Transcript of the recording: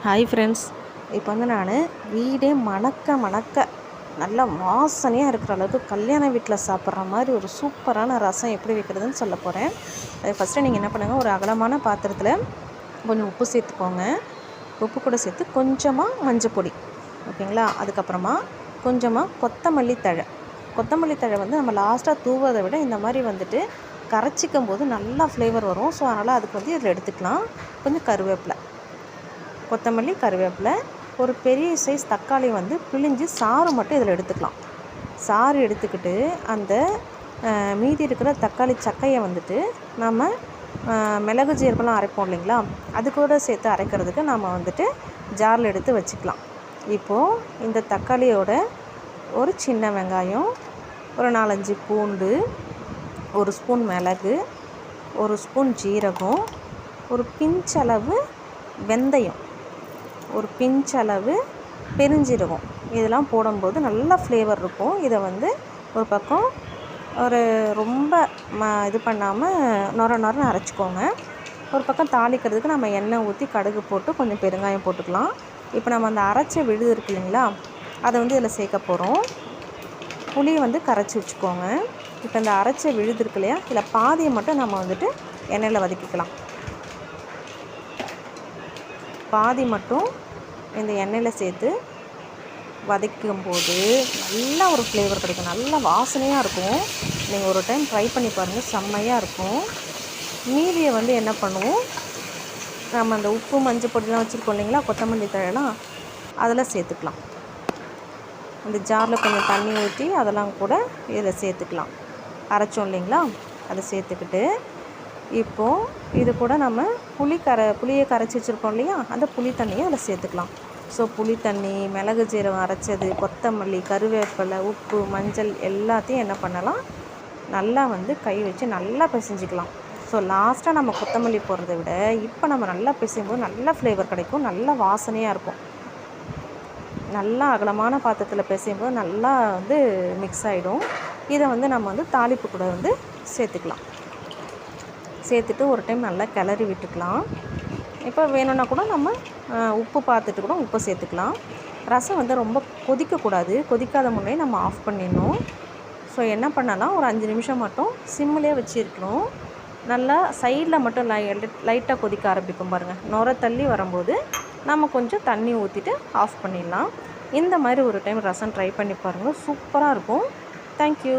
Hi friends, இப்போ வந்து நான் வீடே மணக்க நல்லா வாசனையாக இருக்கிற அளவுக்கு கல்யாண வீட்டில் சாப்பிட்ற மாதிரி ஒரு சூப்பரான ரசம் எப்படி வைக்கிறதுன்னு சொல்ல போகிறேன். ஃபஸ்ட்டு நீங்கள் என்ன பண்ணுங்கள், ஒரு அகலமான பாத்திரத்தில் கொஞ்சம் உப்பு சேர்த்துக்கோங்க. உப்பு கூட சேர்த்து கொஞ்சமாக மஞ்சள் பொடி, ஓகேங்களா. அதுக்கப்புறமா கொஞ்சமாக கொத்தமல்லி தழை வந்து நம்ம லாஸ்ட்டாக தூவதை விட இந்த மாதிரி வந்துட்டு கரைச்சிக்கும் போது நல்லா ஃப்ளேவர் வரும். ஸோ அதனால் அதுக்கு வந்து இதில் எடுத்துக்கலாம். கொஞ்சம் கருவேப்பிலை, ஒரு பெரிய சைஸ் தக்காளி வந்து பிழிஞ்சு சாறு மட்டும் இதில் எடுத்துக்கலாம். சாறு எடுத்துக்கிட்டு அந்த மீதி இருக்கிற தக்காளி சக்கையை வந்துட்டு நம்ம மிளகு ஜீரகம்லாம் அரைப்போம் இல்லைங்களா, அது கூட சேர்த்து அரைக்கிறதுக்கு நம்ம வந்துட்டு ஜாரில் எடுத்து வச்சுக்கலாம். இப்போது இந்த தக்காளியோட ஒரு சின்ன வெங்காயம், ஒரு 4-5 பூண்டு, ஒரு ஸ்பூன் மிளகு, ஒரு ஸ்பூன் ஜீரகம், ஒரு பிஞ்சளவு வெந்தயம், ஒரு பிஞ்சளவு பெருஞ்சீரகம், இதெல்லாம் போடும்போது நல்லா ஃப்ளேவர் இருக்கும். இதை வந்து ஒரு பக்கம் ஒரு ரொம்ப இது பண்ணாமல் நொரன்னு அரைச்சிக்கோங்க. ஒரு பக்கம் தாளிக்கிறதுக்கு நம்ம எண்ணெய் ஊற்றி கடுகு போட்டு கொஞ்சம் பெருங்காயம் போட்டுக்கலாம். இப்போ நம்ம அந்த அரைச்ச விழுது இருக்கு இல்லைங்களா, அதை வந்து இதில் சேர்க்க போகிறோம். புளியை வந்து கரைச்சி வச்சுக்கோங்க. இப்போ இந்த அரைச்ச விழுது இருக்கு இல்லையா, இதில் பாதியை மட்டும் நம்ம வந்துட்டு எண்ணெயில் வதக்கிக்கலாம். பாதி மட்டும் இந்த எண்ணெயில் சேர்த்து வதக்கும்போது நல்லா ஒரு ஃப்ளேவர் கிடைக்கும், நல்ல வாசனையாக இருக்கும். நீங்கள் ஒரு டைம் ட்ரை பண்ணி பாருங்கள், செம்மையாக இருக்கும். மீதியை வந்து என்ன பண்ணுவோம், நம்ம அந்த உப்பு மஞ்சள் பொடிலாம் வச்சுருக்கோம் இல்லைங்களா, கொத்தமல்லி தழைலாம் அதெல்லாம் சேர்த்துக்கலாம். இந்த ஜாரில் கொஞ்சம் தண்ணி ஊற்றி அதெல்லாம் கூட இதில் சேர்த்துக்கலாம். அரைச்சோம் இல்லைங்களா, அதை சேர்த்துக்கிட்டு இப்போது இது கூட நம்ம புளியை கரைச்சி வச்சுருக்கோம் இல்லையா, அந்த புளி தண்ணியை அதில் சேர்த்துக்கலாம். ஸோ புளி தண்ணி, மிளகு ஜீரகம் அரைச்சது, கொத்தமல்லி, கருவேப்பிலை, உப்பு, மஞ்சள் எல்லாத்தையும் என்ன பண்ணலாம், நல்லா வந்து கை வச்சு நல்லா பிசைஞ்சிக்கலாம். ஸோ லாஸ்ட்டாக நம்ம கொத்தமல்லி போடுறத விட இப்போ நம்ம நல்லா பிசையும்போது நல்ல ஃப்ளேவர் கிடைக்கும், நல்ல வாசனையாக இருக்கும். நல்லா அகலமான பாத்திரத்தில் பிசையும்போது நல்லா வந்து மிக்ஸ் ஆகிடும். இதை வந்து நம்ம வந்து தாளிப்பு கூட வந்து சேர்த்துக்கலாம். சேர்த்துட்டு ஒரு டைம் நல்லா கிளறி விட்டுக்கலாம். இப்போ வேணும்னா கூட நம்ம உப்பு பார்த்துட்டு கூட உப்பு சேர்த்துக்கலாம். ரசம் வந்து ரொம்ப கொதிக்கக்கூடாது, கொதிக்காத முன்னே நம்ம ஆஃப் பண்ணிடணும். ஸோ என்ன பண்ணலாம், ஒரு 5 நிமிஷம் மட்டும் சிம்மிலே வச்சுருக்கணும். நல்லா சைடில் மட்டும் லைட்டாக கொதிக்க ஆரம்பிக்கும் பாருங்கள். நுர தள்ளி வரும்போது நம்ம கொஞ்சம் தண்ணி ஊற்றிட்டு ஆஃப் பண்ணிடலாம். இந்த மாதிரி ஒரு டைம் ரசம் ட்ரை பண்ணி பாருங்கள், சூப்பராக இருக்கும். தேங்க்யூ.